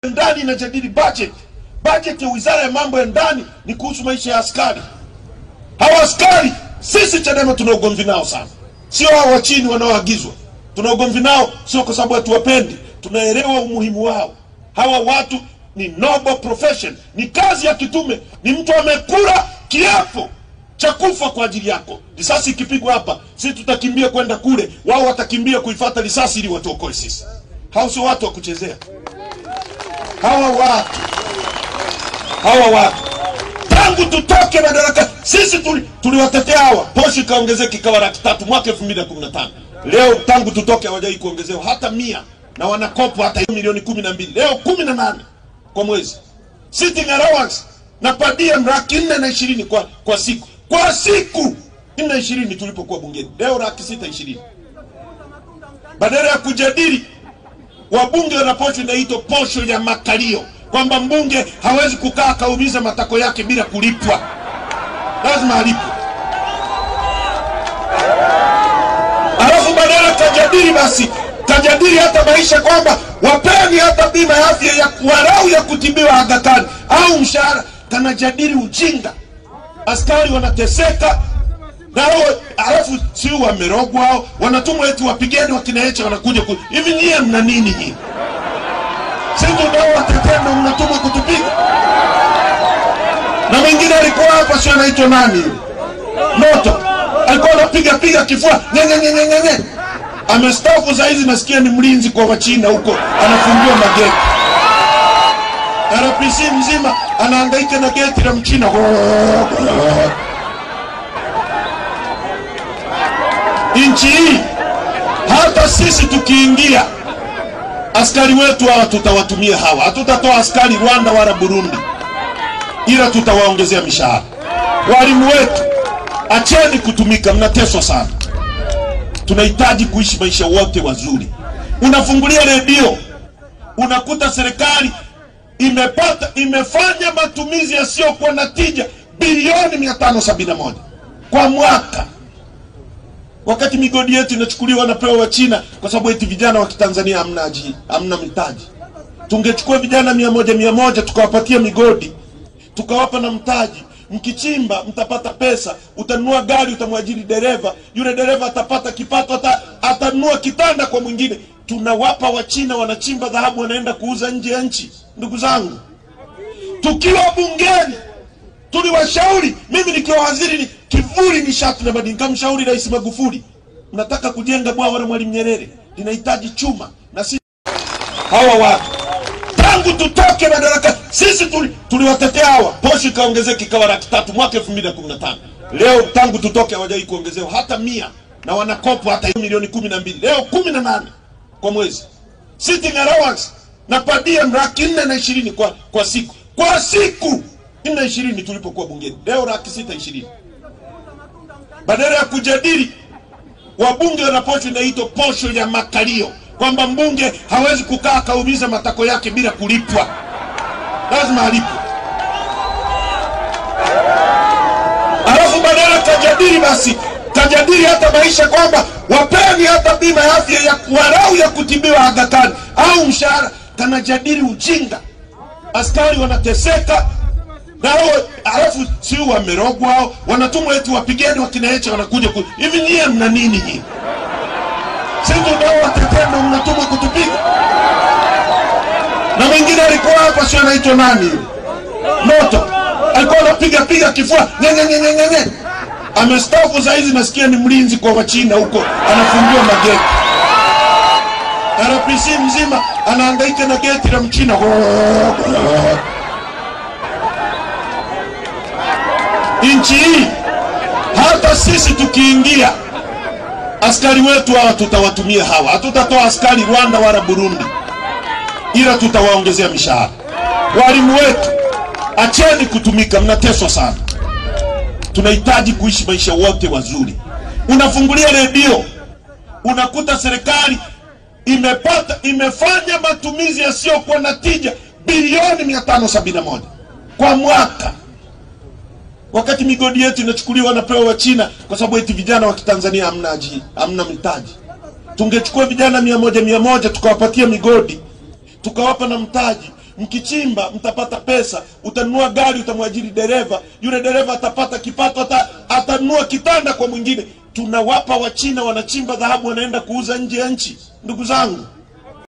Ndani inajadili budget. Budget ya Wizara ya Mambo ya Ndani ni kuhusu maisha ya askari. Hawa askari sisi Chadema tuna ugomvi nao sana. Sio hao wa chini wanaoagizwa. Tuna ugomvi nao sio kwa sababu hatuwapendi. Tunaelewa umuhimu wao. Hawa watu ni noble profession. Ni kazi ya kitume. Ni mtu amekula kiapo cha kufa kwa ajili yako. Risasi ikipigwa hapa, sisi tutakimbia kwenda kule. Wao watakimbia kuifuata risasi ili watuokoe sisi. Hao sio watu wa kuchezea. Hawa watu tangu tutoke madaraka sisi tuliwatetea hawa. Posho kaongezeka ikawa 300 mwaka 2015. Leo tangu tutoke hawajai kuongezewa hata 100 na wanakopa hata milioni 12. Leo 18 kwa mwezi. Sitting allowance na padia 420 kwa siku. Kwa siku 420 tulipokuwa bungeni. Leo 620. Badala ya kujadili wabunge wana posho inaitwa posho ya makalio, kwamba mbunge hawezi kukaa kaumiza matako yake bila kulipwa. Lazima alipwe. Alafu badala tajadili basi, tajadili hata maisha kwamba wapeni hata bima ya afya ya warau ya kutibiwa Aga Khan au mshahara. Kanajadili ujinga. Askari wanateseka. Nao alafu si wamerogwa hao, wanatumwa eti wapigeni wakinaecha wanakuja hivi nyie mna nini hii? Sisi ndio watetendo mnatumwa kutupiga. Na mwingine alikuwa hapa sio anaitwa nani? Moto. Alikuwa anapiga kifua. Nyenye. Amestaafu saa hizi nasikia ni mlinzi kwa Wachina huko, anafungua mageti. RPC mzima anahangaika na geti la Mchina. Nchi hii hata sisi tukiingia askari wetu hawa tutawatumia hawa. Hatutatoa askari Rwanda wala Burundi, ila tutawaongezea mishahara. Walimu wetu acheni kutumika, mnateswa sana. Tunahitaji kuishi maisha wote wazuri. Unafungulia redio unakuta serikali imefanya matumizi yasiyokuwa na tija bilioni 571 kwa mwaka. Wakati migodi yetu inachukuliwa na pewa wa China kwa sababu eti vijana wa Kitanzania hamna mitaji. Tungechukua vijana 100 tukawapatia migodi, tukawapa na mtaji. Mkichimba mtapata pesa, utanunua gari, utamwajiri dereva, yule dereva atapata kipato, atanunua kitanda kwa mwingine. Tunawapa wa China wanachimba dhahabu wanaenda kuuza nje ya nchi. Ndugu zangu, tukiwa bungeni tuliwashauri, mimi nikiwa waziri ni kivuli nishati na madini, nikamshauri Rais Magufuli, mnataka kujenga bwawa la Mwalimu Nyerere, linahitaji chuma. Na sisi hawa watu tangu tutoke madaraka sisi tuliwatetea hawa. Posho kaongezeka ikawa 300 mwaka 2015. Leo tangu tutoke hawajai kuongezewa hata 100 na wanakopa hata milioni 12. Leo 18 kwa mwezi. Sitting allowance na padia 420 kwa siku. Kwa siku 420 tulipokuwa bungeni. Leo 620. Badala ya kujadili wabunge wana posho inaitwa posho ya makalio, kwamba mbunge hawezi kukaa kaumiza matako yake bila kulipwa. Lazima alipwe. Alafu badala tajadili basi, tajadili hata maisha kwamba wapeni hata bima ya afya ya warau ya kutibiwa Aga Khan au mshahara. Kanajadili ujinga. Askari wanateseka. Nao alafu si wamerogwa hao, wanatumwa eti wapigeni wakinaecha wanakuja hivi nyie mna nini hii? Sisi ndio watetendo mnatumwa kutupiga. Na mwingine alikuwa hapa sio anaitwa nani? Moto. Alikuwa anapiga kifua. Nyenye. Amestaafu saa hizi nasikia ni mlinzi kwa Wachina huko, anafungua mageti. RPC mzima anahangaika na geti la Mchina. Nchi hii hata sisi tukiingia askari wetu hawa tutawatumia hawa. Hatutatoa askari Rwanda wala Burundi, ila tutawaongezea mishahara. Walimu wetu acheni kutumika, mnateswa sana. Tunahitaji kuishi maisha wote wazuri. Unafungulia redio unakuta serikali imefanya matumizi yasiyokuwa na tija bilioni 571 kwa mwaka. Wakati migodi yetu inachukuliwa na pewa wa China kwa sababu eti vijana wa Kitanzania hamna mitaji. Tungechukua vijana 100 tukawapatia migodi, tukawapa na mtaji. Mkichimba mtapata pesa, utanunua gari, utamwajiri dereva, yule dereva atapata kipato, atanunua kitanda kwa mwingine. Tunawapa Wachina wanachimba dhahabu, wanaenda kuuza nje ya nchi. Ndugu zangu,